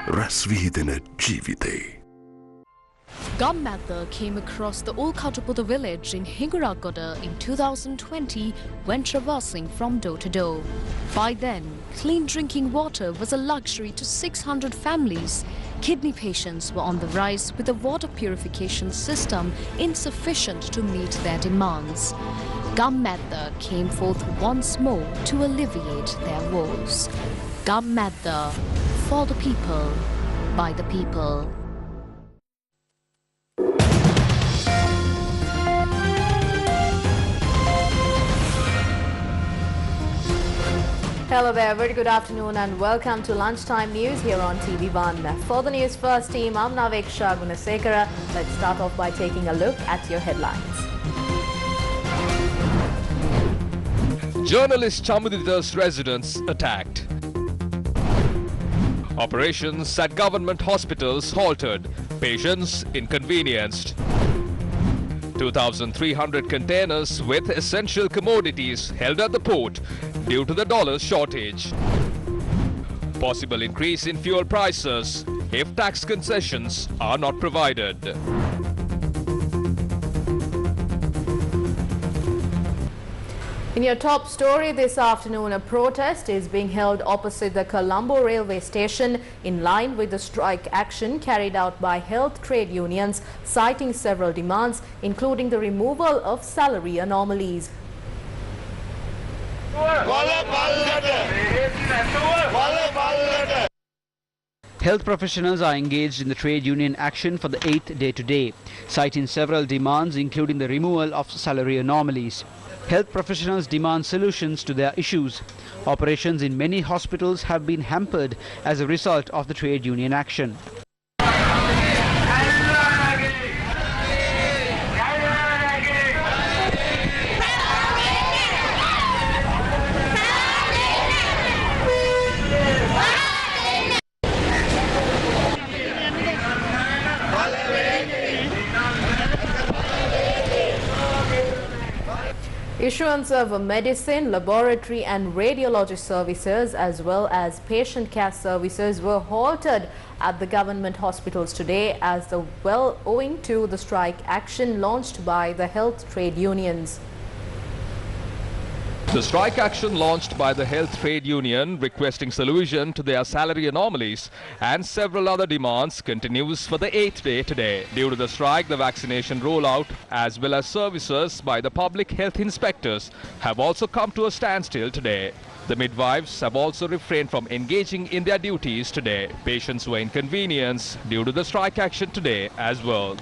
රැස්වීදෙන ජීවිතේ. Gum Mather came across the old Kataputa village in Hingaragoda in 2020 when traversing from door to door. By then, clean drinking water was a luxury to 600 families. Kidney patients were on the rise with a water purification system insufficient to meet their demands. Gum Mather came forth once more to alleviate their woes. Gum Mather, for the people, by the people. Hello there, very good afternoon and welcome to Lunchtime News here on TV1. For the News First team, I'm Naveksha Gunasekara. Let's start off by taking a look at your headlines. Journalist Chamudita's residence attacked. Operations at government hospitals halted. Patients inconvenienced. 2,300 containers with essential commodities held at the port due to the dollar shortage. Possible increase in fuel prices if tax concessions are not provided. In your top story this afternoon, a protest is being held opposite the Colombo railway station in line with the strike action carried out by health trade unions, citing several demands, including the removal of salary anomalies. Health professionals are engaged in the trade union action for the 8th day today, citing several demands, including the removal of salary anomalies. Health professionals demand solutions to their issues. Operations in many hospitals have been hampered as a result of the trade union action. Issuance of medicine, laboratory and radiology services as well as patient care services were halted at the government hospitals today owing to the strike action launched by the health trade unions. The strike action launched by the health trade union requesting solution to their salary anomalies and several other demands continues for the 8th day today. Due to the strike, the vaccination rollout as well as services by the public health inspectors have also come to a standstill today. The midwives have also refrained from engaging in their duties today. Patients were inconvenienced due to the strike action today as well.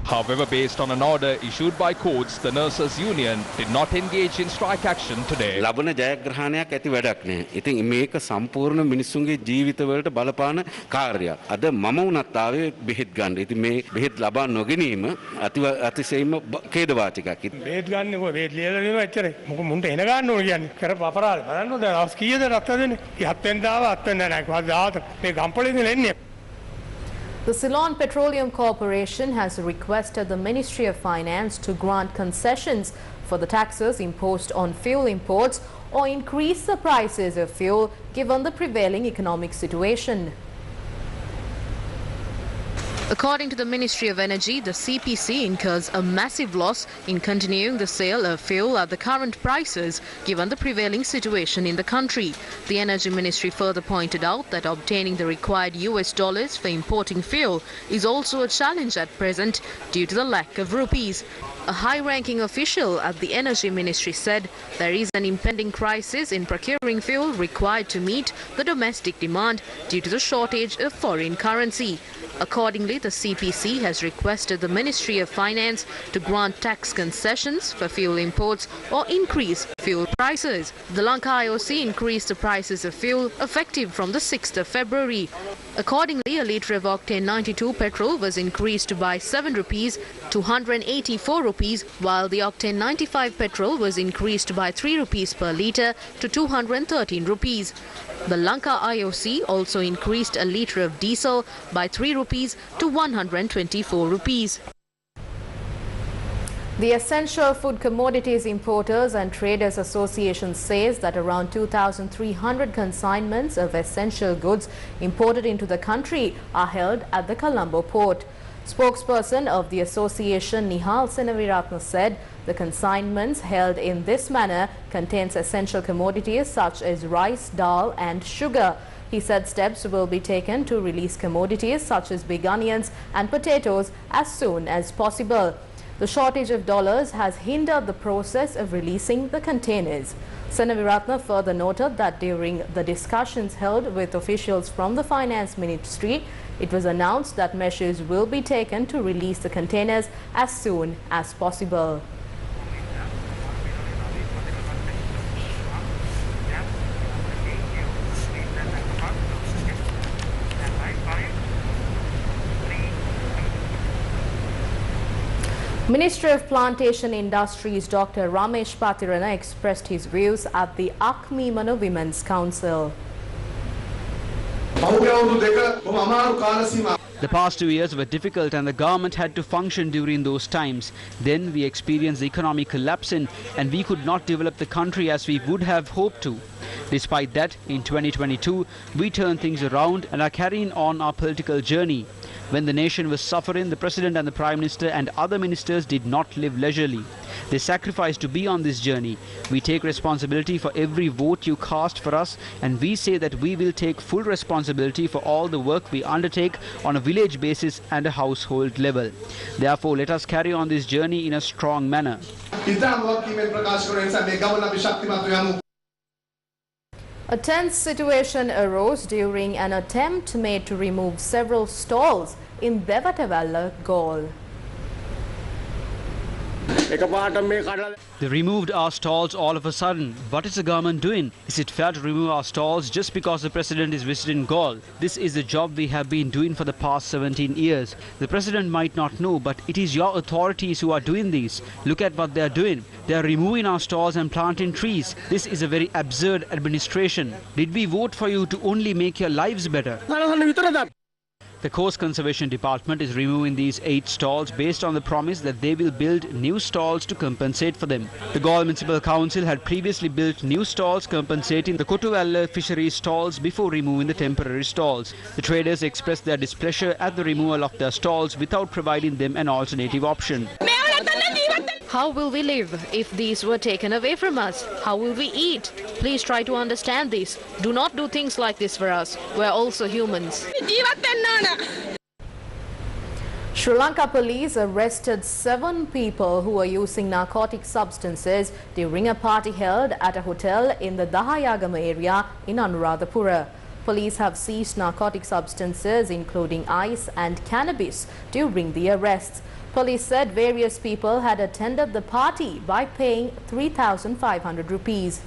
However, based on an order issued by courts, the nurses union did not engage in strike action today. ලබන ජයග්‍රහණයක් ඇති වැඩක් නෑ. ඉතින් මේක සම්පූර්ණ මිනිස්සුන්ගේ ජීවිතවලට බලපාන කාර්යයක්. අද මම උනත් ආවේ බෙහෙත් ගන්න. ඉතින් මේ බෙහෙත් ලබා නොගැනීම අතිශයින්ම ඛේදවාචකයක්. බෙහෙත් ගන්න කො බෙහෙත් ලියලා දෙනවා එච්චරයි. මොකද මුන්ට එන ගන්න ඕන කියන්නේ. කරපු අපරාධ බලන්න දැන් අවස් කීයද රක්ත දෙන්නේ? 7 වෙනිදා ආව 7 වෙනිදා නෑ. කොහොමද මේ ගම්පොලේ ඉඳලා එන්නේ? The Ceylon Petroleum Corporation has requested the Ministry of Finance to grant concessions for the taxes imposed on fuel imports or increase the prices of fuel given the prevailing economic situation. According to the Ministry of Energy, the CPC incurs a massive loss in continuing the sale of fuel at the current prices given the prevailing situation in the country. The Energy Ministry further pointed out that obtaining the required US dollars for importing fuel is also a challenge at present due to the lack of rupees. A high-ranking official at the Energy Ministry said there is an impending crisis in procuring fuel required to meet the domestic demand due to the shortage of foreign currency. Accordingly, the CPC has requested the Ministry of Finance to grant tax concessions for fuel imports or increase fuel prices. The Lanka IOC increased the prices of fuel effective from the 6th of February. Accordingly, a litre of octane 92 petrol was increased by 7 rupees to 184 rupees, while the octane 95 petrol was increased by 3 rupees per litre to 213 rupees. The Lanka IOC also increased a litre of diesel by 3 rupees to 124 rupees. The Essential Food Commodities Importers and Traders Association says that around 2,300 consignments of essential goods imported into the country are held at the Colombo port. Spokesperson of the association, Nihal Senaviratna, said the consignments held in this manner contains essential commodities such as rice, dal and sugar. He said steps will be taken to release commodities such as big onions and potatoes as soon as possible. The shortage of dollars has hindered the process of releasing the containers. Senaviratna further noted that during the discussions held with officials from the Finance Ministry, it was announced that measures will be taken to release the containers as soon as possible. Minister of Plantation Industries Dr. Ramesh Patirana expressed his views at the Acme Mano Women's Council. The past 2 years were difficult and the government had to function during those times. Then we experienced the economic collapse and we could not develop the country as we would have hoped to. Despite that, in 2022, we turned things around and are carrying on our political journey. When the nation was suffering, the President and the Prime Minister and other ministers did not live leisurely. They sacrificed to be on this journey. We take responsibility for every vote you cast for us, and we say that we will take full responsibility for all the work we undertake on a village basis and a household level. Therefore, let us carry on this journey in a strong manner. A tense situation arose during an attempt made to remove several stalls in Devatavalla, Galle. They removed our stalls all of a sudden. What is the government doing? Is it fair to remove our stalls just because the President is visiting Galle? This is the job we have been doing for the past 17 years. The President might not know, but it is your authorities who are doing this. Look at what they are doing. They are removing our stalls and planting trees. This is a very absurd administration. Did we vote for you to only make your lives better? The Coast Conservation Department is removing these 8 stalls based on the promise that they will build new stalls to compensate for them. The Galle Municipal Council had previously built new stalls compensating the Kotuvalla fishery stalls before removing the temporary stalls. The traders expressed their displeasure at the removal of their stalls without providing them an alternative option. How will we live if these were taken away from us? How will we eat? Please try to understand this. Do not do things like this for us. We're also humans. Sri Lanka police arrested 7 people who were using narcotic substances during a party held at a hotel in the Dahayagama area in Anuradhapura. Police have seized narcotic substances including ice and cannabis during the arrests. Police said various people had attended the party by paying 3,500 rupees.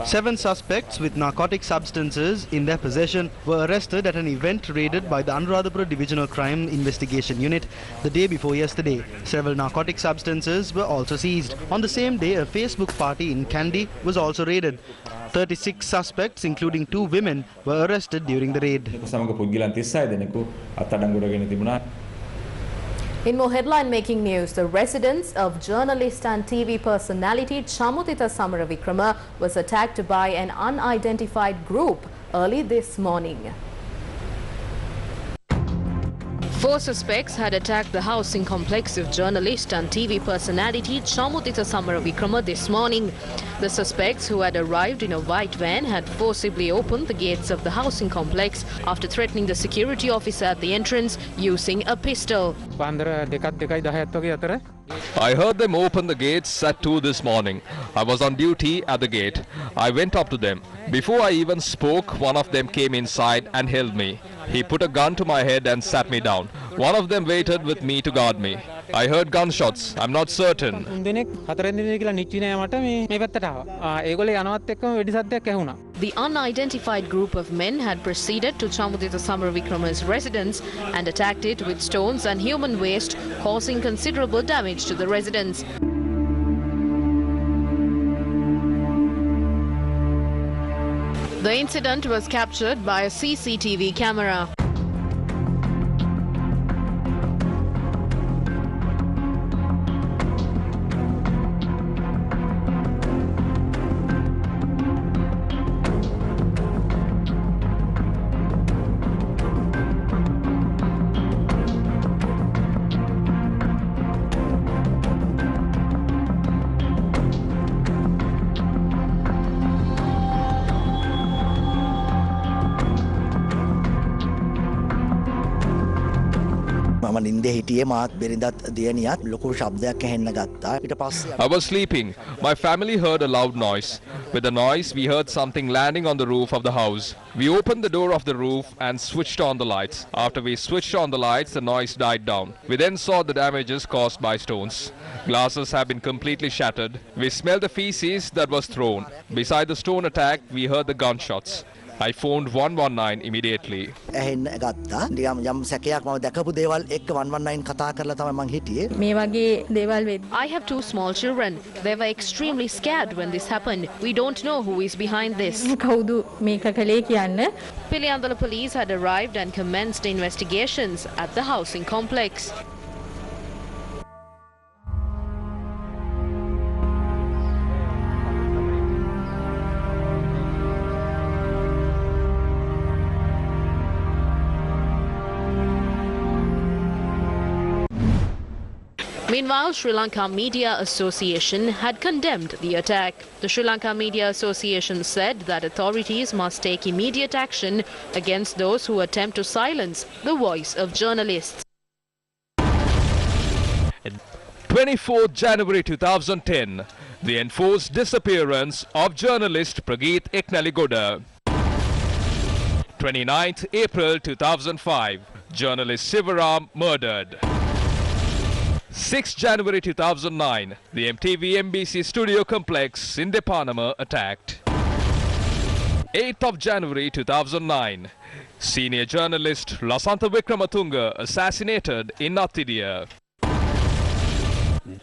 7 suspects with narcotic substances in their possession were arrested at an event raided by the Anuradhapura Divisional Crime Investigation Unit the day before yesterday. Several narcotic substances were also seized. On the same day, a Facebook party in Kandy was also raided. 36 suspects, including 2 women, were arrested during the raid. In more headline-making news, the residence of journalist and TV personality Chamutita Samaravikrama was attacked by an unidentified group early this morning. 4 suspects had attacked the housing complex of journalist and TV personality Chamutita Samaravikrama this morning. The suspects, who had arrived in a white van, had forcibly opened the gates of the housing complex after threatening the security officer at the entrance using a pistol. I heard them open the gates at 2 this morning. I was on duty at the gate. I went up to them. Before I even spoke, one of them came inside and held me. He put a gun to my head and sat me down. One of them waited with me to guard me. I heard gunshots. I'm not certain. The unidentified group of men had proceeded to Chamutita Samaravikrama's residence and attacked it with stones and human waste, causing considerable damage to the residence. The incident was captured by a CCTV camera. නින්දේ හිටියේ මාත් බෙරිඳත් දියණියත් ලොකු ශබ්දයක් ඇහෙන්න ගත්තා. ඊට පස්සේ I was sleeping. My family heard a loud noise. With the noise, we heard something landing on the roof of the house. We opened the door of the roof and switched on the lights. After we switched on the lights, the noise died down. We then saw the damages caused by stones. Glasses have been completely shattered. We smelled the feces that was thrown. Beside the stone attack, we heard the gunshots. I phoned 119 immediately. ඇහෙන්න ගත්තා. නිකම් යම් සැකයක් මම දැකපු දේවල් එක්ක 119 කතා කරලා තමයි මං හිටියේ. මේ වගේ දේවල් වෙද්දී I have 2 small children. They were extremely scared when this happened. We don't know who is behind this. කවුද මේක කළේ කියන්න. Piliandala police had arrived and commenced investigations at the housing complex. Meanwhile, Sri Lanka Media Association had condemned the attack. The Sri Lanka Media Association said that authorities must take immediate action against those who attempt to silence the voice of journalists. 24th January 2010, the enforced disappearance of journalist Prageet Eknaligoda. 29th April 2005, journalist Sivaram murdered. 6th January 2009, the MTV MBC studio complex in Depanama attacked. 8th of January 2009, senior journalist Lasantha Wickramatunge assassinated in Nathidia.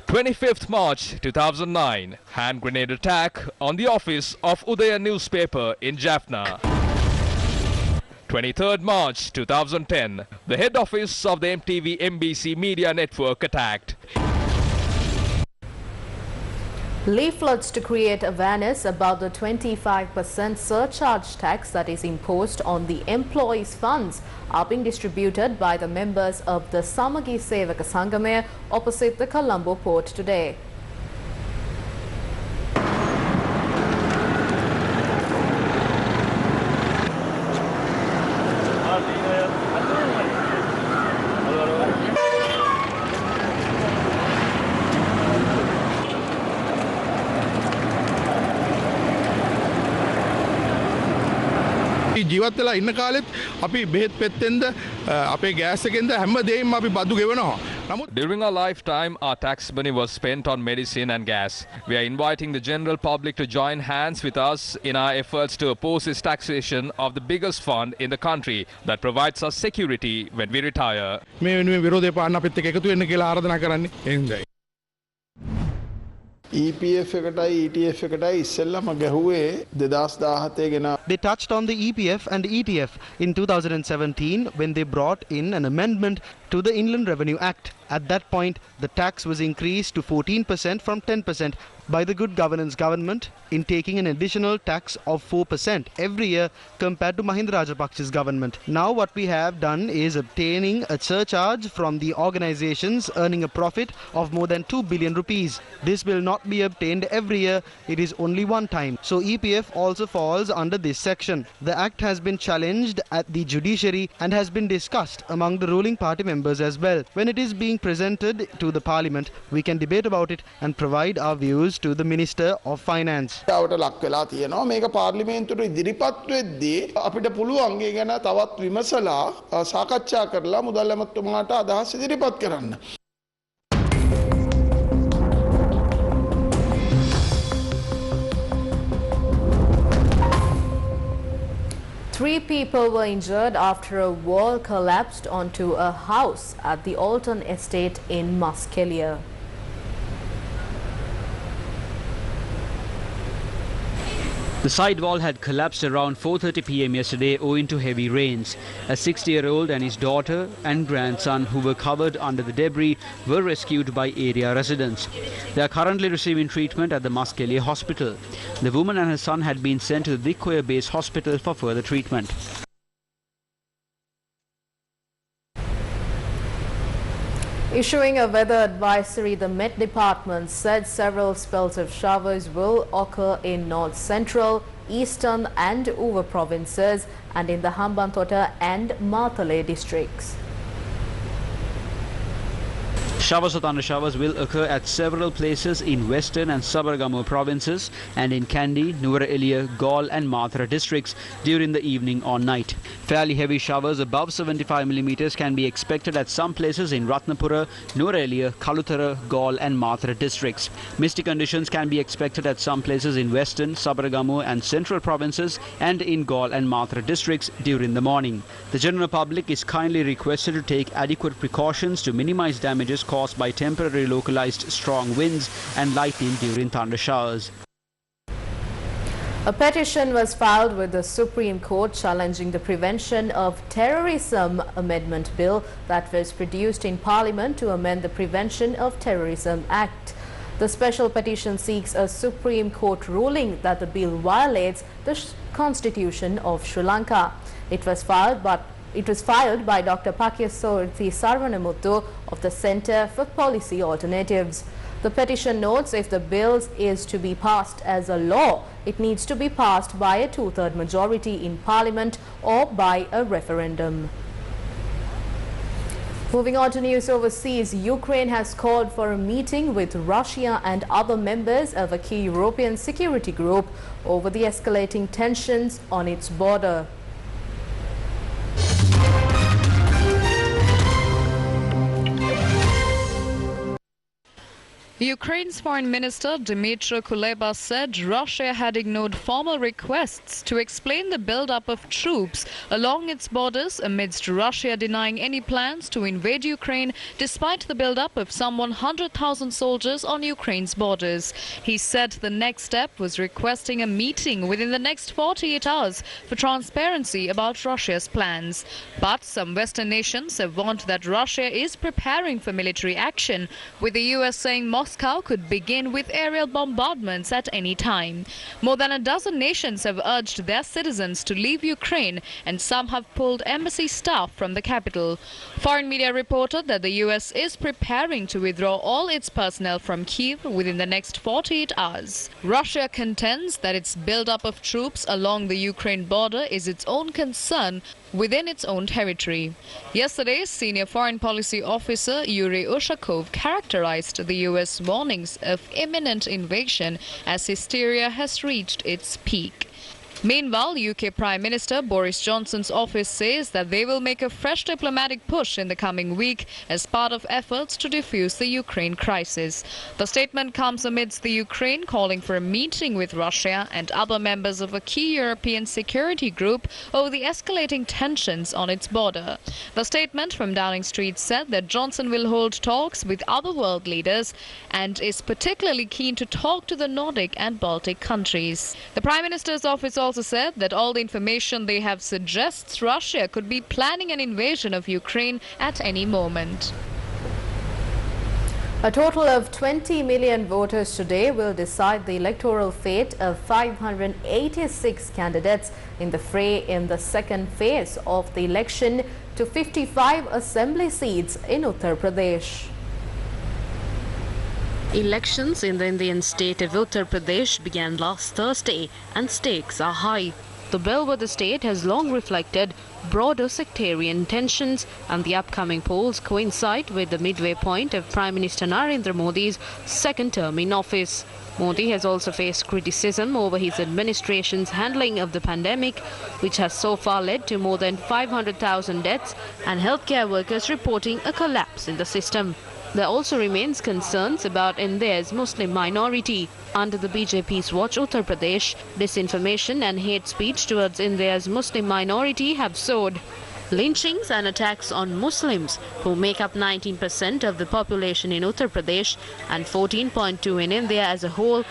25th March 2009, hand grenade attack on the office of Udaya newspaper in Jaffna. 23rd March 2010, the head office of the MTV MBC media network attacked. Leaflets to create awareness about the 25% surcharge tax that is imposed on the employees' funds are being distributed by the members of the Samagi Sevaka Sangame opposite the Colombo port today. ජීවත් වෙලා ඉන්න කාලෙත් අපි බෙහෙත් පෙත්තෙන්ද අපේ gas එකෙන්ද හැම දෙයක්ම අපි බදු ගෙවනවා. During our lifetime, our tax money was spent on medicine and gas. We are inviting the general public to join hands with us in our efforts to oppose this taxation of the biggest fund in the country that provides us security when we retire. මේ වෙනුවෙන් විරෝධය පාන්න අපිත් එක්ක එකතු වෙන්න කියලා ආරාධනා කරන්නේ. එන්නේ. EPF එකටයි ETF එකටයි ඉස්සෙල්ලාම ගැහුවේ 2017 ගෙන. They touched on the EPF and ETF in 2017 when they brought in an amendment to the Inland Revenue Act. At that point, the tax was increased to 14% from 10% by the Good Governance government in taking an additional tax of 4% every year compared to Mahinda Rajapaksa's government. Now what we have done is obtaining a surcharge from the organizations earning a profit of more than 2 billion rupees. This will not be obtained every year, it is only one time. So EPF also falls under this section. The act has been challenged at the judiciary and has been discussed among the ruling party members as well. When it is being presented to the parliament, we can debate about it and provide our views to the Minister of Finance. වට ලක් වෙලා තියෙනවා. මේක පාර්ලිමේන්තුවට ඉදිරිපත් වෙද්දී අපිට පුළුවන් ඒ ගැන තවත් විමසලා සාකච්ඡා කරලා මුදල් ඇමතුමාට අදහස් ඉදිරිපත් කරන්න. 3 people were injured after a wall collapsed onto a house at the Alton estate in Muskelia. The side wall had collapsed around 4:30 p.m. yesterday owing to heavy rains. A 60-year-old and his daughter and grandson, who were covered under the debris, were rescued by area residents. They are currently receiving treatment at the Muskelia hospital. The woman and her son had been sent to the Dikkoya base hospital for further treatment. Issuing a weather advisory, the Met Department said several spells of showers will occur in north central, eastern and Uva provinces and in the Hambantota and Matale districts. Showers or thundershowers will occur at several places in western and Sabaragamu provinces and in Kandy, Nuwara Eliya, Galle and Mathura districts during the evening or night. Fairly heavy showers above 75 millimeters can be expected at some places in Ratnapura, Nuwara Eliya, Kalutara, Galle and Mathura districts. Misty conditions can be expected at some places in western, Sabaragamu and central provinces and in Galle and Mathura districts during the morning. The general public is kindly requested to take adequate precautions to minimize damages caused by temporary localized strong winds and lightning during thunder showers. A petition was filed with the Supreme Court challenging the Prevention of Terrorism Amendment Bill that was produced in Parliament to amend the Prevention of Terrorism Act. The special petition seeks a Supreme Court ruling that the bill violates the Constitution of Sri Lanka. It was filed by Dr. Pakyasorthi Sarvanamuthu of the Centre for Policy Alternatives. The petition notes if the bill is to be passed as a law, it needs to be passed by a two-thirds majority in Parliament or by a referendum. Moving on to news overseas, Ukraine has called for a meeting with Russia and other members of a key European security group over the escalating tensions on its border. Ukraine's Foreign Minister Dmytro Kuleba said Russia had ignored formal requests to explain the build-up of troops along its borders amidst Russia denying any plans to invade Ukraine despite the build-up of some 100,000 soldiers on Ukraine's borders. He said the next step was requesting a meeting within the next 48 hours for transparency about Russia's plans. But some Western nations have warned that Russia is preparing for military action, with the US saying Moscow could begin with aerial bombardments at any time. More than a dozen nations have urged their citizens to leave Ukraine, and some have pulled embassy staff from the capital. Foreign media reported that the US is preparing to withdraw all its personnel from Kyiv within the next 48 hours. Russia contends that its build-up of troops along the Ukraine border is its own concern within its own territory. Yesterday, senior foreign policy officer Yuri Ushakov characterized the US warnings of imminent invasion as hysteria has reached its peak. Meanwhile, UK Prime Minister Boris Johnson's office says that they will make a fresh diplomatic push in the coming week as part of efforts to defuse the Ukraine crisis. The statement comes amidst the Ukraine calling for a meeting with Russia and other members of a key European security group over the escalating tensions on its border. The statement from Downing Street said that Johnson will hold talks with other world leaders and is particularly keen to talk to the Nordic and Baltic countries. The Prime Minister's office also said that all the information they have suggests Russia could be planning an invasion of Ukraine at any moment. A total of 20 million voters today will decide the electoral fate of 586 candidates in the fray in the second phase of the election to 55 assembly seats in Uttar Pradesh. Elections in the Indian state of Uttar Pradesh began last Thursday and stakes are high. The bellwether state has long reflected broader sectarian tensions, and the upcoming polls coincide with the midway point of Prime Minister Narendra Modi's second term in office. Modi has also faced criticism over his administration's handling of the pandemic, which has so far led to more than 500,000 deaths and healthcare workers reporting a collapse in the system. There also remains concerns about India's Muslim minority. Under the BJP's watch, Uttar Pradesh, disinformation and hate speech towards India's Muslim minority have soared. Lynchings and attacks on Muslims, who make up 19% of the population in Uttar Pradesh and 14.2% in India as a whole,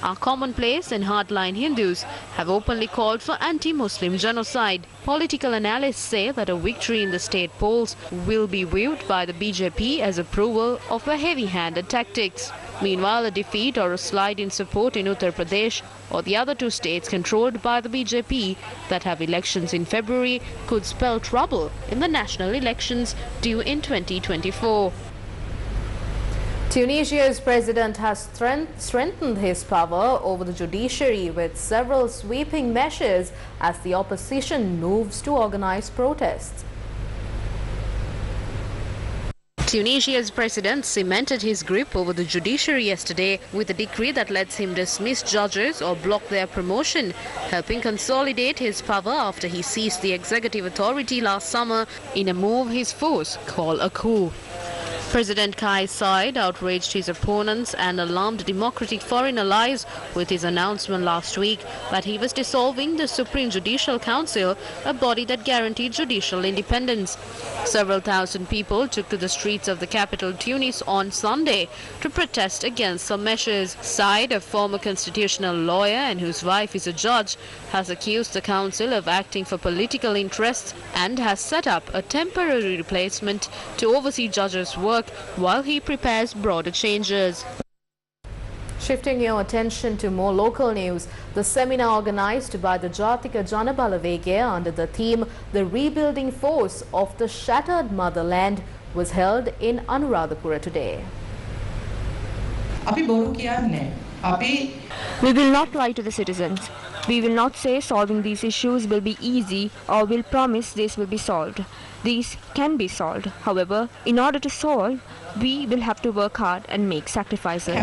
are commonplace, and hardline Hindus have openly called for anti-Muslim genocide. Political analysts say that a victory in the state polls will be viewed by the BJP as approval of the heavy-handed tactics. Meanwhile, a defeat or a slide in support in Uttar Pradesh or the other two states controlled by the BJP that have elections in February could spell trouble in the national elections due in 2024. Tunisia's president has strengthened his power over the judiciary with several sweeping measures as the opposition moves to organize protests. Tunisia's president cemented his grip over the judiciary yesterday with a decree that lets him dismiss judges or block their promotion, helping consolidate his power after he seized the executive authority last summer in a move his foes call a coup. President Kais Saied outraged his opponents and alarmed democratic foreign allies with his announcement last week that he was dissolving the Supreme Judicial Council, a body that guaranteed judicial independence. Several thousand people took to the streets of the capital Tunis on Sunday to protest against some measures. Saied, a former constitutional lawyer and whose wife is a judge, has accused the council of acting for political interests and has set up a temporary replacement to oversee judges' work while he prepares broader changes. Shifting your attention to more local news, the seminar organized by the Jatika Janabala Vegaya under the theme The Rebuilding Force of the Shattered Motherland was held in Anuradhapura today. We will not lie to the citizens. We will not say solving these issues will be easy or will promise this will be solved. These can be solved. However, in order to solve, we will have to work hard and make sacrifices.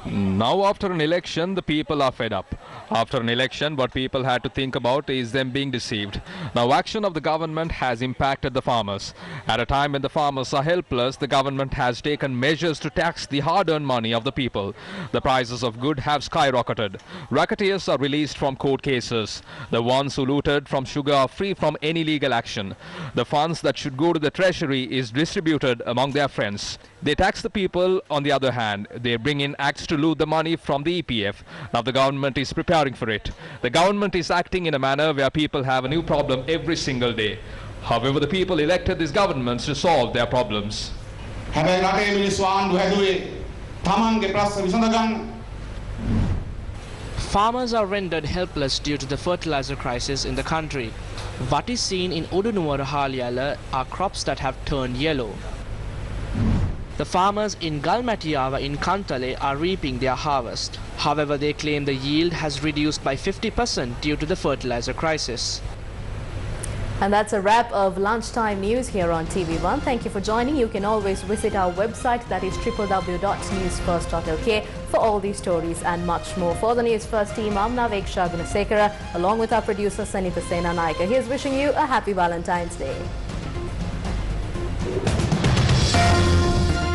Now after an election, the people are fed up. After an election, what people had to think about is them being deceived. Now action of the government has impacted the farmers. At a time when the farmers are helpless, the government has taken measures to tax the hard-earned money of the people. The prices of goods have skyrocketed. Racketeers are released from court cases. The ones who looted from sugar are free from any legal action. The funds that should go to the treasury is distributed among their friends. They tax the people. On the other hand, they bring in acts to loot the money from the EPF. Now the government is preparing for it. The government is acting in a manner where people have a new problem every single day. However, the people elected these governments to solve their problems. Farmers are rendered helpless due to the fertilizer crisis in the country. What is seen in Udunuwara Halyala are crops that have turned yellow. The farmers in Galmatiava in Kantale are reaping their harvest. However, they claim the yield has reduced by 50% due to the fertilizer crisis. And that's a wrap of Lunchtime News here on TV1. Thank you for joining. You can always visit our website, that is www.newsfirst.lk, for all these stories and much more. For the News First team, I'm Naveksha Gunasekara, along with our producer Sanita Sena Naika. Here's wishing you a happy Valentine's Day.